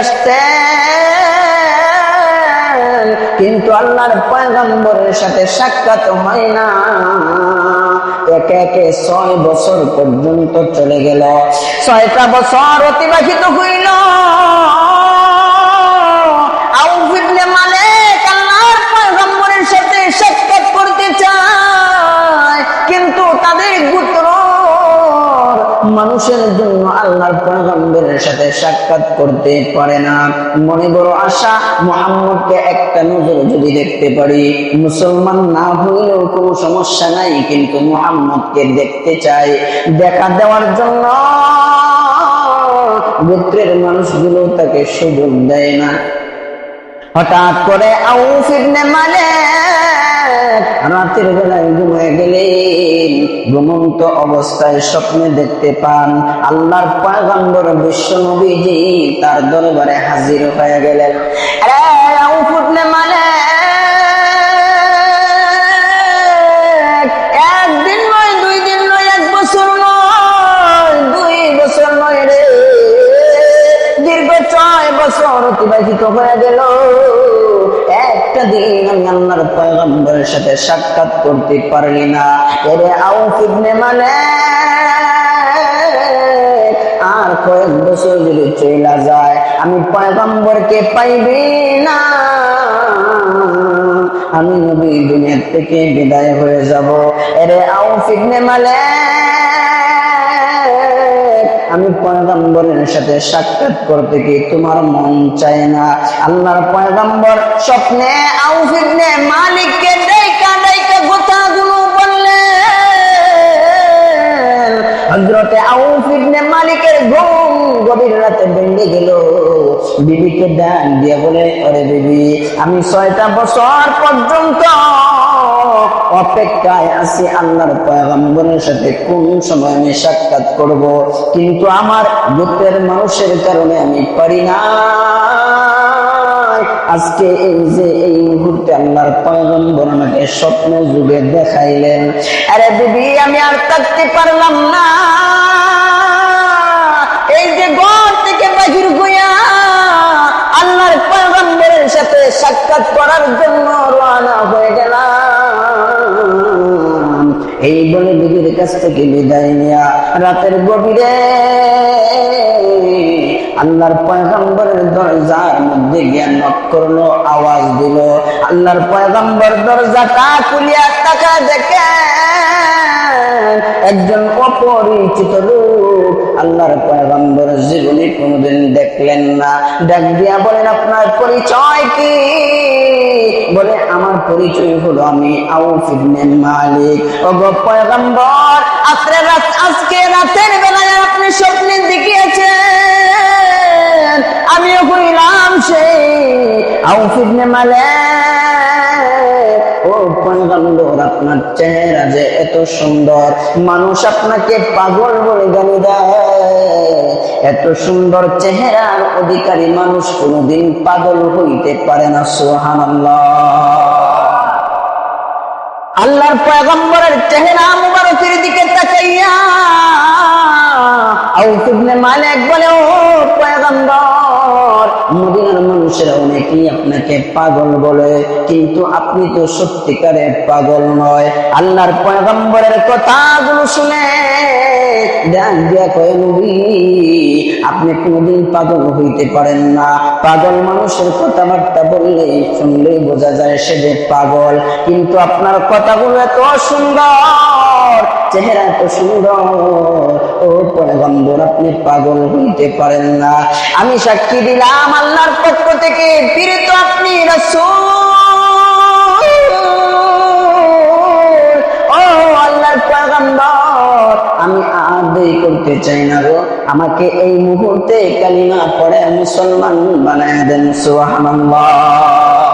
আসতেন, কিন্তু আল্লাহর পয়গম্বরের সাথে সাক্ষাৎ হয় না। একে একে 6 বছর পর্যন্ত চলে গেল। 6টা বছর অতিবাহিত হইল। আউফ ইবনে মালিক আল্লাহর পয়গম্বরের সাথে সাক্ষাৎ করতে চায়, কিন্তু তাদের গোত্র মানুষের জন্য আল্লাহর পয়গম্বরের সাথে সাক্ষাৎ করতে পারে না। মনে বড় আশা, মুহাম্মদকে একটা নজর যদি দেখতে পারি, মুসলমান না হইলেও কোনো সমস্যা নাই, কিন্তু মুহাম্মদকে দেখতে চাই। দেখা দেওয়ার জন্য গোত্রের মানুষগুলো তাকে সুযোগ দেয় না। হঠাৎ করে আউফ ইবনে মালিক রাতের বেলায় ঘুমিয়ে গেলেন। ঘুমন্ত অবস্থায় স্বপ্নে দেখতে পান আল্লাহর পয়গম্বর বিশ্ব নবীজি তার দরবারে হাজির হয়ে গেলেন। আউফ ইবনে মালিক একদিন নয়, 2 দিন নয়, 1 বছর নয়, 2 বছর নয় রে, দীর্ঘ 6 বছর অতিবাহিত হয়ে গেল। একটা দিন আমি আল্লাহর পয়গম্বরের সাথে সাক্ষাৎ করতে পারলি না। এরে আউফ ইবনে মালিক, আর কয়েক বছর যদি চলে যায় আমি পয়গম্বরকে পাইবি না, আমি নবী দুনিয়া থেকে বিদায় হয়ে যাব। এরে আউফ ইবনে মালিক, আমি পয়গম্বরের সাথে সাক্ষাৎ করতে কি তোমার মন চায় না? আল্লাহর পয়গম্বর স্বপ্নে আউফ ইবনে মালিককে ডাইকা ডাইকা কথাগুলো বললেন। হযরতে আউফ ইবনে মালিকের ঘুম গভীর রাতে ভেঙে গেল। বিবিকে ডাক দিয়ে বলে, ওরে বিবি, আমি 6টা বছর পর্যন্ত অপেক্ষায় আছি আল্লাহর পয়গম্বরের সাথে কোন সময় আমি সাক্ষাৎ করব, কিন্তু আমার গোত্রের মানুষের কারণে আমি পারি না। আজকে এই যে এই মুহূর্তে আল্লাহর পয়গম্বর আমাকে স্বপ্ন যুগে দেখাইলেন। আরে বিবি, আমি আর থাকতে পারলাম না। এই যে ঘর থেকে বাহির হইয়া আল্লাহর পয়গম্বরের সাথে সাক্ষাৎ করার জন্য রওনা হয়ে গেলাম। এই বলে বিবির কাছ থেকে বিদায় নিয়া রাতের গভীরে আল্লাহর পয়গম্বরের দরজার মধ্যে গিয়ে নক করলো, আওয়াজ দিল। আল্লাহর পয়গম্বর দরজাটা খুলিয়া তাকা দেখে একজন অপরিচিত লোক আল্লাহর পয়গম্বর জীবনে কোনোদিন দেখলেন না। ডাক দিয়া বলেন, আপনার পরিচয় কি? বলে, আমার পরিচয় হলো আমি আউফ ইবনে মালিক। ওগো পয়গম্বর, আজকে রাতের বেলায় আপনি স্বপ্নে দেখিয়েছেন আমিও হইলাম সেই আউফ ইবনে মালিক। ও পয়গম্বর, আপনার চেহারা যে এত সুন্দর, মানুষ আপনাকে পাগল বলে গালি দেয়। এত সুন্দর চেহারার অধিকারী মানুষ কোনোদিন পাগল হইতে পারে না। সুবহানাল্লাহ। আল্লাহর পয়গম্বরের চেহারা মুবারকের দিকে তাকাইয়া আউফ ইবনে মালিক বলে, ও পয়গম্বর, মদিনার মানুষেরা অনেকেই আপনাকে পাগল বলে, কিন্তু আপনি তো সত্যিকারের পাগল নয়। আল্লাহর পয়গম্বরের কথাগুলো শুনে ডাক দিয়া কয়, নবী, আপনি কোনদিন পাগল হইতে পারেন না। পাগল মানুষের কথাবার্তা বললে শুনলেই বোঝা যায় সে যে পাগল, কিন্তু আপনার কথাগুলো এত সুন্দর, চেহারা এত সুন্দর, ও পয়গম্বর, আপনি পাগল হইতে পারেন না। আমি সাক্ষী দিলাম আল্লাহর পক্ষ থেকে প্রেরিত আপনি রাসূল। ও আল্লাহর পয়গম্বর, আমি আর দেরি করতে চাই না গো, আমাকে এই মুহূর্তে কালিমা পড়ে মুসলমান বানায় দেন। সুবহানাল্লাহ।